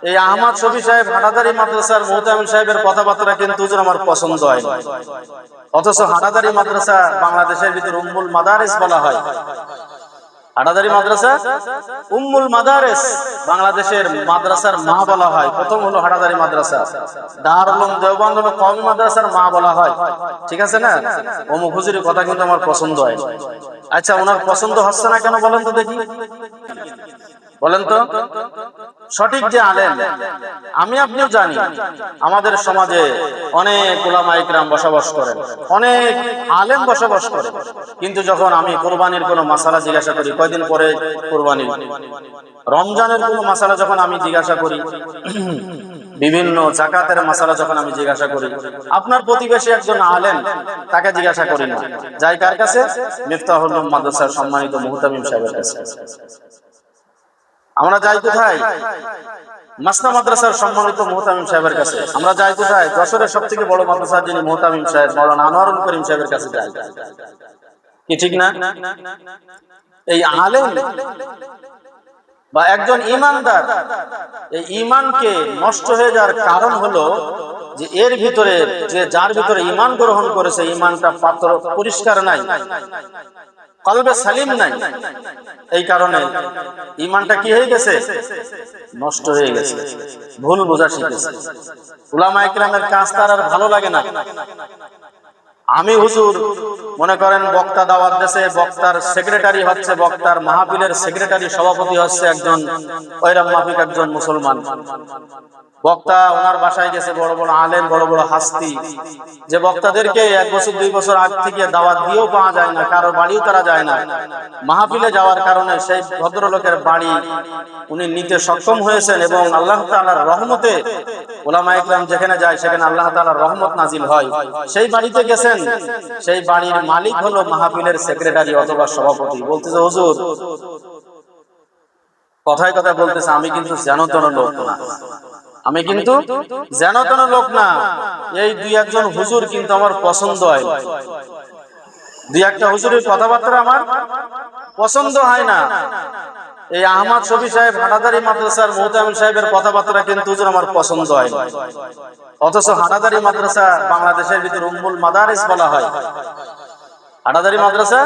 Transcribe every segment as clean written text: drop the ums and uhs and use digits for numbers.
এই আহমদ শফি সাহেব হাটাদারি মাদ্রাসার মুহতামিম সাহেবের কথাবার্তা কিন্তু হুজুর আমার পছন্দ হয় না। অথচ হাটাদারি মাদ্রাসা বাংলাদেশের ভিতর উম্মুল মাদারিস বলা হয়। হাটাদারি মাদ্রাসা উম্মুল মাদারিস, বাংলাদেশের মাদ্রাসার মা বলা হয়। প্রথম হলো হাটাদারি মাদ্রাসা, দারুল উলুম দেওবন্দ হলো কওমি মাদ্রাসার মা বলা হয়। ঠিক আছে না? অমুক হুজুরের কথা কিন্তু আমার পছন্দ হয়। আচ্ছা, ওনার পছন্দ হচ্ছে না কেন বলেন তো দেখি, বলেন তো। সঠিক যে আলেম, আমি আপনিও জানি আমাদের সমাজে অনেক উলামা ইকরাম বসবাস করেন, অনেক আলেম বসবাস করেন, কিন্তু যখন আমি কুরবানির কোনো মাসালা জিজ্ঞাসা করি, কয়দিন পরে কুরবানি, রমজানের কোনো মাসালা যখন আমি জিজ্ঞাসা করি, বিভিন্ন যাকাতের মাসালা যখন আমি জিজ্ঞাসা করি, আপনার প্রতিবেশী একজন আলেম, তাকে জিজ্ঞাসা করি না, যাই কার কাছে? মিফতাহুল উলুম মাদ্রাসার সম্মানিত মুহতামিম সাহেবের কাছে। আমরা যাই কোথায়? মাসনা মাদ্রাসার সম্মানিত মুহতামিম সাহেবের কাছে। আমরা যাই কোথায়? যশোরের সবথেকে বড় মাদ্রাসার যিনি মুহতামিম সাহেব, মাওলানা আনোয়ারুল করিম সাহেবের কাছে যাই। কি ঠিক না? এই আলেম বা একজন ঈমানদার, এই ঈমানকে নষ্ট হয়ে যাওয়ার কারণ হলো যে এর ভিতরে, যে যার ভিতরে ঈমান গ্রহণ করেছে, ঈমানটা পাত্র পরিষ্কার নাই, কলবে সালিম নাই। এই কারণে ঈমানটা কি হয়ে গেছে? নষ্ট হয়ে গেছে, ভুল বোঝা শিখেছে। উলামা ইকরামের কাজ তার আর ভালো লাগে না। আমি হুজুর মনে করেন বক্তা দাওয়াত দেশে, বক্তার সেক্রেটারি হচ্ছে, বক্তার মাহফিলের সেক্রেটারি সভাপতি হচ্ছে একজন ওইরকম মাফিক একজন মুসলমান বক্তা। ওনার বাসায় গেছে বড় বড় আলেম, বড় বড় হাস্তি, যে বক্তাদেরকে 1 বছর 2 বছর আগ থেকে দাওয়াত দিয়েও পাওয়া যায় না, কারো বাড়িও তারা যায় না। মাহফিলে যাওয়ার কারণে সেই ভদ্রলোকের বাড়ি উনি নিতে সক্ষম হয়েছেন, এবং আল্লাহ তাআলার রহমতে উলামা ইকরাম যেখানে যায় সেখানে আল্লাহ তাআলার রহমত নাজিল হয়। সেই বাড়িতে গেছেন, সেই বাড়ির মালিক হলো মাহফিলের সেক্রেটারি অথবা সভাপতি। বলতেছে, হুজুর, কথায় কথায় বলতেছে, আমি কিন্তু জানতন লোক না, আমি কিন্তু জানতন লোক না। এই 2-1 হুজুর কিন্তু আমার পছন্দ হয়, 2-1 হুজুরের কথাবার্তা আমার পছন্দ হয় না। এই আহমদ শফি সাহেব হাটাদারি মাদ্রাসার মুহতামিম সাহেবের কথাবার্তা কিন্তু হুজুর আমার পছন্দ হয় না। অথচ হাটাদারি মাদ্রাসা বাংলাদেশের ভিতর উম্মুল মাদারিস বলা হয়। হাটাদারি মাদ্রাসা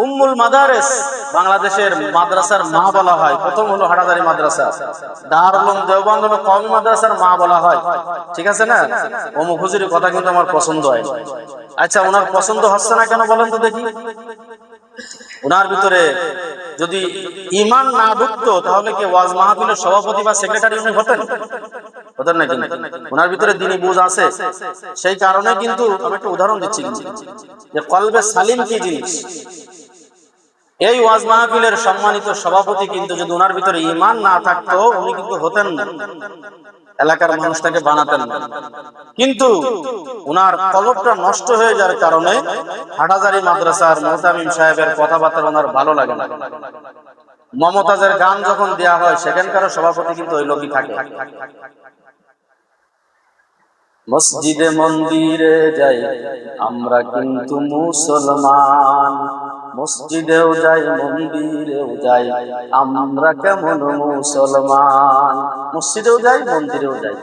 উম্মুল মাদারিস, বাংলাদেশের মাদ্রাসার মা বলা হয়। প্রথম হলো হাটাদারি মাদ্রাসা, দারুল উলুম দেওবন্দ হলো কওমি মাদ্রাসার মা বলা হয়। ঠিক আছে না? অমুক হুজুরের কথা কিন্তু আমার পছন্দ হয় না। আচ্ছা, ওনার পছন্দ হচ্ছে না কেন বলেন তো দেখি। ওনার ভিতরে যদি ঈমান না ঢুকতো তাহলে কি ওয়াজ মাহফিলের সভাপতি বা সেক্রেটারি উনি হতেন? হতেন না। কিন্তু ওনার ভিতরে দ্বীনি বুঝ আছে, সেই কারণে কিন্তু আমি একটা উদাহরণ দিচ্ছি যে কলবে সালিম কি জিনিস। এই ওয়াজ মাহফিলের সম্মানিত সভাপতি কিন্তু যদি ওনার ভিতরে ঈমান না থাকতো, উনি কিন্তু হতেন না, এলাকার মানুষটাকে বানাতেন না। কিন্তু ওনার কলবটা নষ্ট হয়ে যাওয়ার কারণে হাটাজারি মাদ্রাসার মুহতামিম সাহেবের কথাবার্তা ওনার ভালো লাগে না। মমতাজের গান যখন দেয়া হয়, সেখানকার সভাপতি কিন্তু ওই লোকই থাকে। মসজিদে মন্দিরে যাই আমরা কিন্তু মুসলমান, মসজিদেও যাই মন্দিরেও যাই আমরা কেমন মুসলমান। মসজিদেও যাই মন্দিরেও যাই,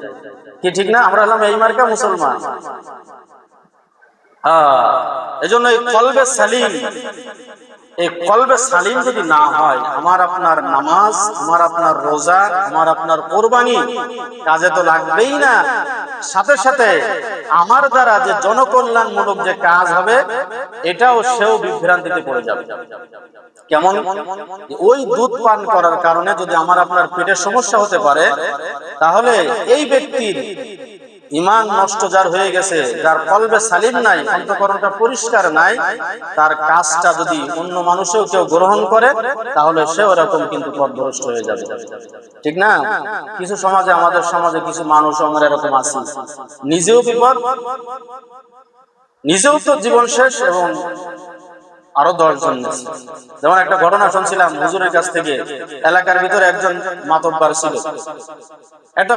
কি ঠিক না? আমরা হলাম এই মার্কা মুসলমান। এজন্য এই কলবে সালিম, এই কলবে সালিম যদি না হয়, আমার আপনার নামাজ, আমার আপনার রোজা, আমার আপনার কোরবানি কাজে তো লাগবেই না। সাথে সাথে আমার দ্বারা যে জনকল্যাণমূলক যে কাজ হবে, এটাও সেও বিভ্রান্তিতে পড়ে যাবে। কেমন? ওই দুধ পান করার কারণে যদি আমার আপনার পেটের সমস্যা হতে পারে, তাহলে এই ব্যক্তির ঈমান নষ্ট যার হয়ে গেছে, যার কলবে সালিম নাই, অন্তঃকরণটা পরিষ্কার নাই, তার কাজটা যদি অন্য মানুষও কেউ গ্রহণ করে, তাহলে সেও এরকম কিন্তু পথভ্রষ্ট হয়ে যাবে। ঠিক না? কিছু সমাজে, আমাদের সমাজে কিছু মানুষ আমরা এরকম আছি, নিজেও বিপদ, নিজেও তো জীবন শেষ, এবং আরো 10 জন। যেমন একটা ঘটনা শুনছিলাম হুজুরের কাছ থেকে, এলাকার ভিতরে একজন মাতব্বার ছিল, একটা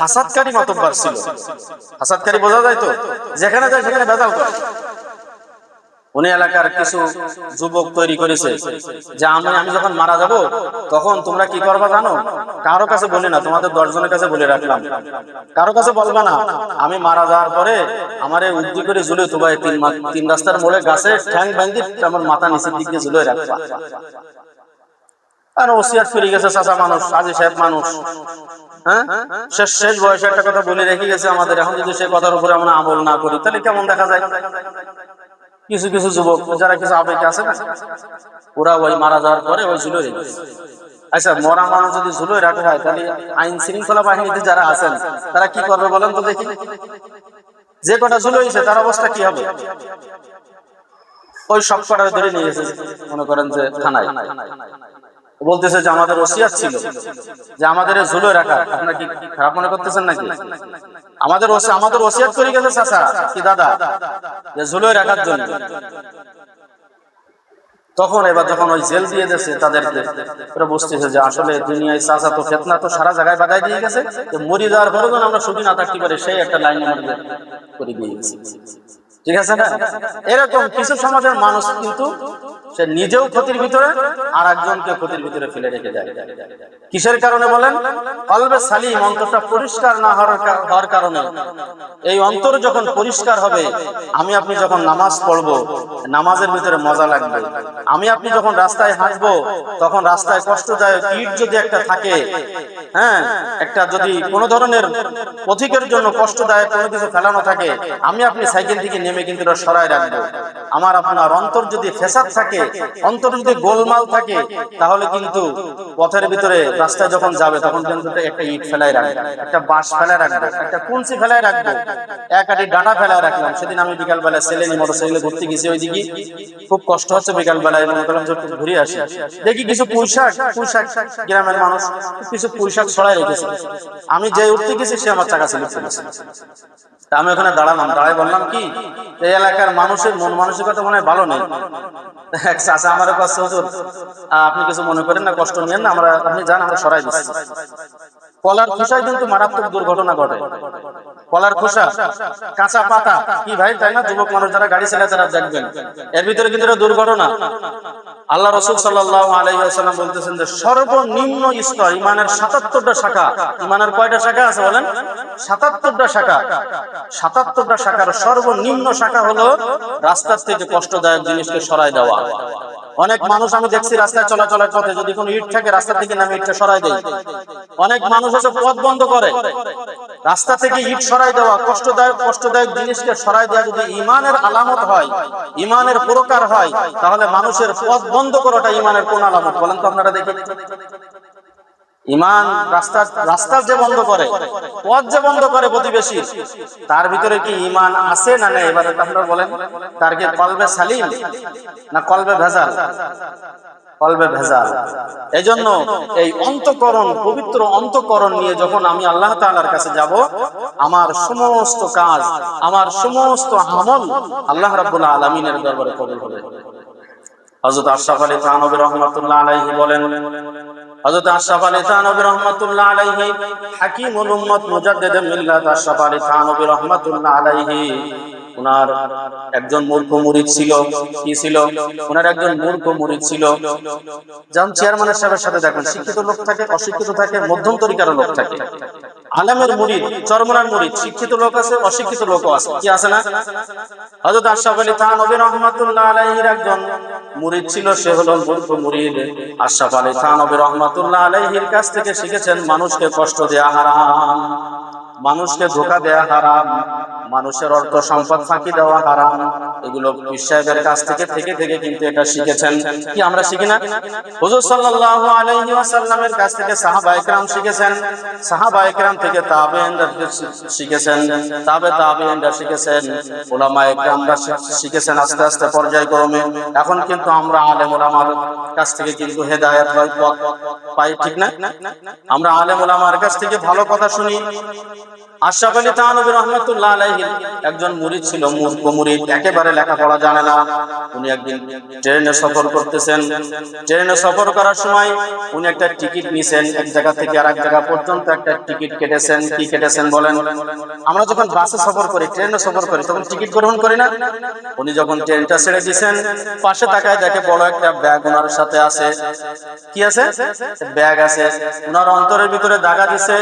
ফাসাদকারী মাতব্বার ছিল। ফাসাদকারী বোঝা যায় তো, যেখানে যায় সেখানে ভেজাল করে। উনি এলাকার কিছু যুবক তৈরি করেছে যে আমি যখন মারা যাব তখন তোমরা কি করবা জানো, কারো কাছে বলি না, তোমাদের 10 জনের কাছে বলে রাখলাম, কারো কাছে বলবা না, আমি মারা যাওয়ার পরে আমার এই উদ্দি করে ঝুলে তোমায় 3 রাস্তার মোড়ে গাছে ঠ্যাং বাঁধি আমার মাথা নিচের দিক দিয়ে ঝুলে রাখবা। আর ওসিয়াত করে গেছে চাচা মানুষ, আজি সাহেব মানুষ, হ্যাঁ, শেষ বয়সে একটা কথা বলে রেখে গেছে আমাদের। এখন যদি সেই কথার উপরে আমরা আমল না করি তাহলে কেমন দেখা যায়? কিছু কিছু যুবক যারা কিছু আবেগ আছে না, ওরা ওই মারা যাওয়ার পরে ওই ঝুলে রেখেছে। আচ্ছা, মরা মানুষ যদি ঝুলে রাখা হয় তাহলে আইন শৃঙ্খলা বাহিনীতে যারা আছেন তারা কি করবে বলেন তো দেখি? যে কটা ঝুলে হয়েছে তার অবস্থা কি হবে? ওই সব কটা ধরে নিয়ে গেছে, মনে করেন যে থানায়, বলতেছে যে আমাদের ওসিয়াত ছিল যে আমাদের ঝুলে রাখা। আপনারা কি খারাপ মনে করতেছেন নাকি? আমাদের ওসিয়াত করে গেছে চাচা কি দাদা যে ঝুলে রাখার জন্য। তখন এবার যখন ওই জেল দিয়ে দিয়েছে তাদেরকে, ওরা বুঝতেছে যে আসলে দুনিয়ায় চাচা তো ফেতনা তো সারা জায়গায় বাধাই দিয়ে গেছে, যে মরি যাওয়ার পরে যেন আমরা সুখী না থাকতে পারি সেই একটা লাইন আমাদের করে দিয়ে গেছে। ঠিক আছে না? এরকম কিছু সমাজের মানুষ কিন্তু সে নিজেও ক্ষতির ভিতরে আর একজনকে ক্ষতির ভিতরে ফেলে রেখে যায়। কিসের কারণে বলেন? কলবে সালিম, অন্তরটা পরিষ্কার না হওয়ার কারণে। এই অন্তর যখন পরিষ্কার হবে, আমি আপনি যখন নামাজ পড়বো নামাজের ভিতরে মজা লাগবে। আমি আপনি যখন রাস্তায় হাঁটবো তখন রাস্তায় কষ্টদায়ক ইট যদি একটা থাকে, হ্যাঁ, একটা যদি কোনো ধরনের পথিকের জন্য কষ্টদায়ক কোনো কিছু ফেলানো থাকে, আমি আপনি সাইকেল থেকে নেমে কিন্তু সরাই রাখবো। আমার আপনার অন্তর যদি ফেসাদ থাকে, অন্তর যদি গোলমাল থাকে, তাহলে কিন্তু পথের ভিতরে রাস্তায় যখন যাবে তখন কিন্তু একটা ইট ফেলাই রাখবো, একটা বাঁশ ফেলাই রাখবো, একটা কুঞ্চি ফেলাই রাখবো, এক আটি ডাঁটা ফেলাই রাখলাম। সেদিন আমি বিকাল বেলায় ছেলে নিয়ে মোটরসাইকেলে ঘুরতে গেছি, ওইদিকে খুব কষ্ট হচ্ছে, বিকাল বেলায় মনে করলাম যে একটু ঘুরে আসি। দেখি কিছু পুঁইশাক গ্রামের মানুষ কিছু পুঁইশাক ছড়াই রেখেছে। আমি যে উঠতে গেছি সে আমার চাকা ছিল ফেলেছে। আমি ওখানে দাঁড়ালাম, দাঁড়াই বললাম কি, এই এলাকার মানুষের মন মানসিকতা মনে হয় ভালো নেই। এক চাচা আমার কাছে, হুজুর আপনি কিছু মনে করেন না, কষ্ট নিয়েন না, আপনি যান, আমরা সরাই দিচ্ছি। কলার খোসায় কিন্তু মারাত্মক দুর্ঘটনা ঘটে। কলার খোসা, কাঁচা পাতা, কি ভাই, তাই না? যুবক মানুষ যারা গাড়ি চালায় তারা দেখবেন, এর ভিতরে কিন্তু দুর্ঘটনা। আল্লাহ রাসূল সাল্লাল্লাহু আলাইহি ওয়াসাল্লাম বলতেছেন যে সর্বনিম্ন স্তর ঈমানের ৭৭টা শাখা। ঈমানের কয়টা শাখা আছে বলেন? ৭৭টা শাখা। ৭৭টা শাখার সর্বনিম্ন শাখা হলো রাস্তার থেকে কষ্টদায়ক জিনিসকে সরাই দেওয়া। অনেক মানুষ আমি দেখছি রাস্তায় চলাচলের পথে যদি কোনো ইট থাকে রাস্তা থেকে নামে ইটটা সরাই দেয়। অনেক মানুষ হচ্ছে পথ বন্ধ করে, রাস্তা থেকে ইট সরাই দেওয়া, কষ্টদায়ক জিনিসকে সরাই দেওয়া যদি ঈমানের আলামত হয়, ঈমানের প্রকার হয়, তাহলে মানুষের পথ বন্ধ করাটা ঈমানের কোন আলামত বলেন তো আপনারা দেখি? ঈমান রাস্তা যে বন্ধ করে, পথ যে বন্ধ করে প্রতিবেশী, তার ভিতরে কি ঈমান আছে না নেই? এবারে আপনারা বলেন, তার কি কলবে সালিম না কলবে ভেজাল? কলবে ভেজাল। এজন্য এই অন্তঃকরণ, পবিত্র অন্তঃকরণ নিয়ে যখন আমি আল্লাহ তাআলার কাছে যাব, আমার সমস্ত কাজ, আমার সমস্ত আমল আল্লাহ রাব্বুল আলামিনের দরবারে কবুল হবে। হযরত আশরাফ আলী থানভী রাহমাতুল্লাহ আলাইহি বলেন, হযরত আশরাফ আলী থানভী রাহমাতুল্লাহ আলাইহি হাকিমুল উম্মত মুজাদ্দিদুল মিল্লাত আশরাফ আলী থানভী রাহমাতুল্লাহ আলাইহি, ওনার একজন মূর্খ মুরিদ ছিল। কি ছিল? ওনার একজন মূর্খ মুরিদ ছিল। যেমন চেয়ারম্যানের সাহেবের সাথে দেখবেন শিক্ষিত লোক থাকে, অশিক্ষিত থাকে, মধ্যম তরিকার লোক থাকে। আলেমের মুরিদ, চরমনার মুরিদ, শিক্ষিত লোক আছে, অশিক্ষিত লোকও আছে, কি আছে না? হযরত আশরাফ আলী থানভী রাহমাতুল্লাহ আলাইহির একজন মুরিদ ছিল, সে হলো মূর্খ মুরিদ। আশরাফ আলী থানভী রাহমাতুল্লাহ আলাইহির কাছ থেকে শিখেছেন মানুষকে কষ্ট দেয়া হারাম, মানুষকে ধোঁকা দেয়া হারাম, মানুষের অর্থ সম্পদ ফাঁকি দেওয়া হারাম। এগুলো পীর সাহেবের কাছ থেকে কিন্তু এটা শিখেছেন। কি আমরা শিখি না? হুজুর সাল্লাল্লাহু আলাইহি ওয়াসাল্লামের কাছ থেকে সাহাবায়ে কেরাম শিখেছেন, সাহাবায়ে কেরাম থেকে তাবেঈনরা শিখেছেন, তাবেঈনরা শিখেছেন, উলামায়ে কেরামরা শিখেছেন আস্তে আস্তে পর্যায়ক্রমে। এখন কিন্তু আমরা আলেম উলামার কাছ থেকে কিন্তু হেদায়েত পাই, ঠিক না? আমরা আলেম উলামার কাছ থেকে ভালো কথা শুনি। আশরাফ আলী থানভী রাহমাতুল্লাহ আলাইহি একজন মুরিদ ছিল, মূর্খ মুরিদ, একেবারে পারে, লেখাপড়া জানে না। উনি একদিন ট্রেনে সফর করতেছেন। ট্রেনে সফর করার সময় উনি একটা টিকিট নিছেন, এক জায়গা থেকে আরেক জায়গা পর্যন্ত একটা টিকিট কেটেছেন। কি কেটেছেন বলেন? আমরা যখন বাসে সফর করি, ট্রেনে সফর করি, তখন টিকিট গ্রহণ করি না? উনি যখন ট্রেনটা ছেড়ে দিয়েছেন, পাশে তাকায় দেখে বড় একটা ব্যাগ ওনার সাথে আছে। কি আছে? ব্যাগ আছে। ওনার অন্তরের ভিতরে দাগা দিছে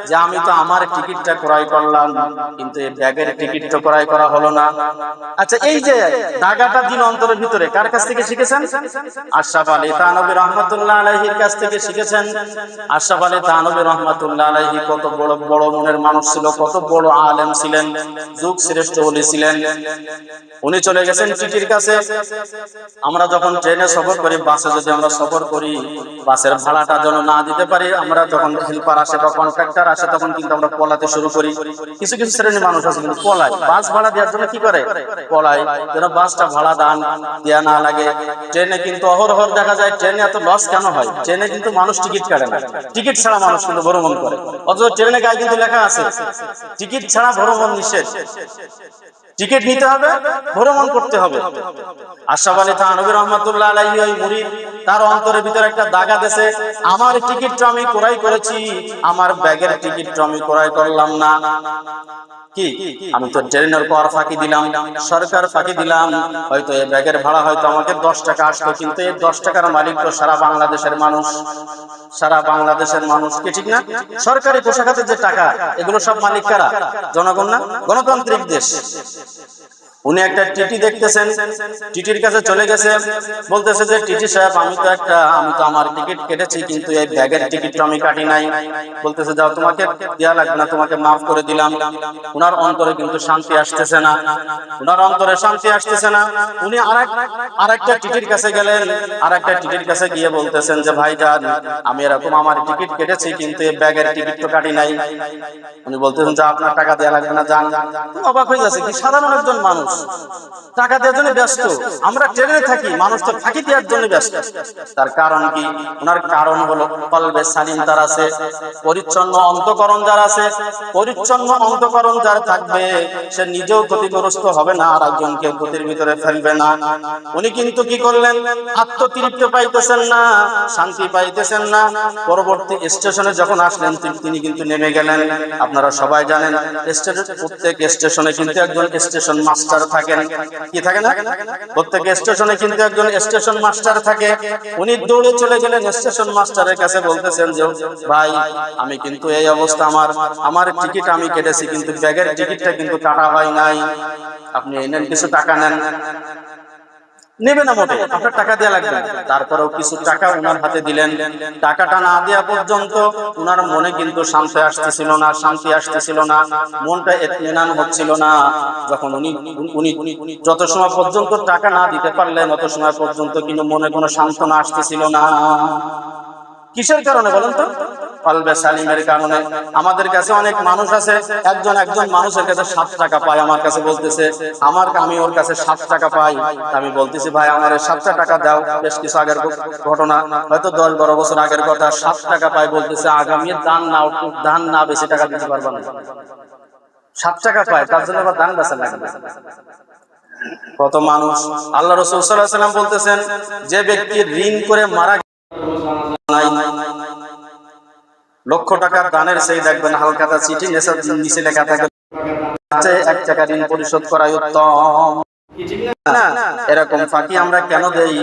যে আমি তো আমার টিকিটটা ক্রয় করলাম, কিন্তু এই ব্যাগের টিকিট তো ক্রয় করা হলো না। আচ্ছা, এই যে দাগাটা দিন অন্তরের ভিতরে, কার কাছ থেকে শিখেছেন? আশরাফ আলী থানভী রাহমাতুল্লাহ আলাইহির কাছ থেকে শিখেছেন। আশরাফ আলী থানভী রাহমাতুল্লাহ আলাইহি কত বড় বড় মনের মানুষ ছিল, কত বড় আলেম ছিলেন, যুগ শ্রেষ্ঠ ওলি ছিলেন। উনি চলে গেছেন টিটির কাছে। আমরা যখন ট্রেনে সফর করি, বাসে যদি আমরা সফর করি, বাসের ভাড়াটা যেন না দিতে পারি, আমরা যখন হেল্পার আসে বা কন্ট্রাক্টর আসে, তখন কিন্তু আমরা পলাতে শুরু করি। কিছু কিছু শ্রেণীর মানুষ আছে কিন্তু পলায়, বাস ভাড়া দেওয়ার জন্য কি করে? পলায়, যেন বাসটা ভাড়া দান দেওয়া না লাগে। ট্রেনে কিন্তু অহরহ দেখা যায়, ট্রেনে এত লস কেন হয়? ট্রেনে কিন্তু মানুষ টিকিট কাটে না, টিকিট ছাড়া মানুষ কিন্তু ভ্রমণ করে। অথচ ট্রেনে গায়ে কিন্তু লেখা আছে টিকিট ছাড়া ভ্রমণ নিষেধ, টিকিট নিতে হবে, ভ্রমণ করতে হবে। আশরাফ আলী থানভী রাহমাতুল্লাহ আলাইহি ওই মুরিদ, তার অন্তরের ভিতরে একটা দাগা দেশে, আমার টিকিটটা আমি ক্রয় করেছি, আমার ব্যাগের টিকিটটা আমি ক্রয় করলাম না। কি আমি তো ট্রেনের কর ফাঁকি দিলাম, সরকার ফাঁকি দিলাম, হয়তো এই ব্যাগের ভাড়া হয়তো আমাকে 10 টাকা আসতো, কিন্তু এই 10 টাকার মালিক তো সারা বাংলাদেশের মানুষ, সারা বাংলাদেশের মানুষ। কি ঠিক না? সরকারি কোষাগারের যে টাকা, এগুলো সব মালিক কারা? জনগণ না? গণতান্ত্রিক দেশ। উনি একটা টিটি দেখতেছেন, টিটির কাছে চলে গেছে, বলতেছে যে টিটি সাহেব, আমি তো আমার টিকিট কেটেছি, কিন্তু এই ব্যাগের টিকিটটা আমি কাটি নাই। বলতেছে যাও, তোমাকে দেয়া লাগবে না, তোমাকে মাফ করে দিলাম। উনার অন্তরে কিন্তু শান্তি আসতেছে না, উনার অন্তরে শান্তি আসতেছে না। উনি আরেকটা টিটির কাছে গেলেন, আরেকটা টিটির কাছে গিয়ে বলতেছেন যে ভাইজান, আমি এরকম আমার টিকিট কেটেছি, কিন্তু এই ব্যাগের টিকিট তো কাটি নাই। উনি বলতেছেন যে আপনার টাকা দেয়া লাগবে না, যান। অবাক হয়ে যাচ্ছে, কি সাধারণ একজন মানুষ টাকা দেওয়ার জন্য ব্যস্ত, আমরা ট্রেনে থাকি, মানুষ তো ফাঁকি দেওয়ার জন্য ব্যস্ত। তার কারণ কি? ওনার কারণ হলো কলবে সালিম তার আছে, পরিচ্ছন্ন অন্তঃকরণ যার আছে, পরিচ্ছন্ন অন্তঃকরণ যার থাকবে, সে নিজেও ক্ষতিগ্রস্ত হবে না, আর একজনকে ক্ষতির ভিতরে ফেলবে না। উনি কিন্তু কি করলেন? আত্মতৃপ্তি পাইতেছেন না, শান্তি পাইতেছেন না। পরবর্তী স্টেশনে যখন আসলেন, তিনি কিন্তু নেমে গেলেন। আপনারা সবাই জানেন, প্রত্যেক স্টেশনে কিন্তু একজন স্টেশন মাস্টার থাকেন। কি থাকে না? প্রত্যেক স্টেশনে কিন্তু একজন স্টেশন মাস্টার থাকে। উনি দৌড়ে চলে গেলেন স্টেশন মাস্টারের কাছে, বলতেছেন যে ভাই, আমি কিন্তু এই অবস্থা, আমার টিকিট আমি কেটেছি, কিন্তু ব্যাগের টিকিটটা কিন্তু কাটা হয় নাই, আপনি এনেন, কিছু টাকা নেন। নেবে না মোটে, আপনার টাকা দেয়া লাগবে। তারপরেও কিছু টাকা উনার হাতে দিলেন। টাকাটা না দেওয়া পর্যন্ত উনার মনে কিন্তু শান্তি আসতেছিল না, মনটা ইতমিনান হচ্ছিল না। যখন উনি যত সময় পর্যন্ত টাকা না দিতে পারলেন, তত সময় পর্যন্ত কিন্তু মনে কোনো সান্ত্বনা আসতেছিল না। কিসের কারণে বলেন তো? কলবে সালিমের কারণে। আমাদের কাছে অনেক মানুষ আছে, একজন মানুষের কাছে 7 টাকা পায়, আমার কাছে বলতেছে, আমি ওর কাছে 7 টাকা পাই, আমি বলতেছি ভাই আমার 7 টাকা দাও। বেশ কিছু আগের ঘটনা, হয়তো 10-12 বছর আগের কথা। 7 টাকা পাই, বলতেছে আগামী দান না বেশি টাকা দিতে পারবো না। 7 টাকা পায়, তার জন্য আবার দান বেচা লাগবে। কত মানুষ। আল্লাহ রাসূল সাল্লাল্লাহু আলাইহি ওয়াসাল্লাম বলতেছেন, যে ব্যক্তি ঋণ করে মারা লক্ষ টাকার দানের সেই দেখবেন হালকাটা চিঠি নিচে লেখা থাকে 1 টাকা ঋণ পরিশোধ করাই উত্তম। এরকম ফাঁকি আমরা কেন দেই?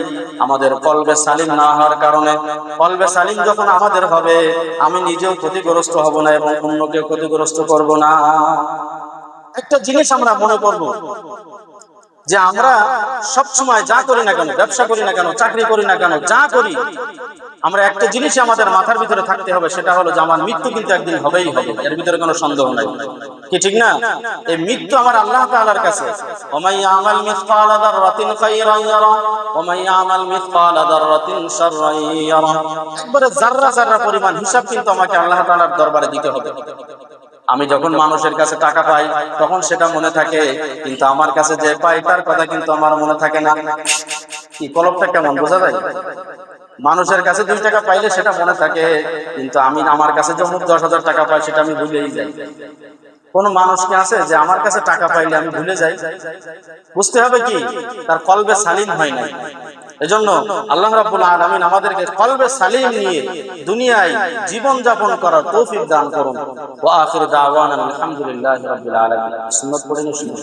আমাদের কলবে সালিম না হওয়ার কারণে। কলবে সালিম যখন আমাদের হবে, আমি নিজেও ক্ষতিগ্রস্ত হব না এবং অন্যকে ক্ষতিগ্রস্ত করব না। একটা জিনিস আমরা মনে করব, যে আমরা সব সময় যা করি না কেন, ব্যবসা করি না কেন, চাকরি করি না কেন, যা করি, আমরা একটা জিনিসই আমাদের মাথার ভিতরে থাকতে হবে, সেটা হলো যে আমার মৃত্যু কিন্তু একদিন হবেই হবে, এর ভিতরে কোনো সন্দেহ নাই। কি ঠিক না? এই মৃত্যু আমার আল্লাহ তাআলার কাছে। ওয়া ইয়ামাল মিসকালা যাররাতিন খায়রান ইয়ারা ওয়া ইয়ামাল মিসকালা যাররাতিন শাররান ইয়ারা। একবারে যাররা যাররা পরিমাণ হিসাব কিন্তু আমাকে আল্লাহ তাআলার দরবারে দিতে হবে। আমি যখন মানুষের কাছে টাকা পাই, তখন সেটা মনে থাকে, কিন্তু আমার কাছে যে পাই তার কথা কিন্তু আমার মনে থাকে না। কি কলবটা কেমন বোঝা যায়? মানুষের কাছে 2 টাকা পাইলে সেটা মনে থাকে, কিন্তু আমার কাছে যে 10,000 টাকা পাই সেটা আমি ভুলেই যাই। কোন মানুষ কি আছে যে আমার কাছে টাকা পাইলে আমি ভুলে যাই? বুঝতে হবে কি তার কলবে সালিম হয় নাই। এজন্য আল্লাহ রাব্বুল আলামিন আমাদেরকে কলবে সালিম নিয়ে দুনিয়ায় জীবন যাপন করার তৌফিক দান করুন। ওয়া আখির দাওয়ানা আলহামদুলিল্লাহি রাব্বিল আলামিন। সুন্নাত পড়ে সুন্নাত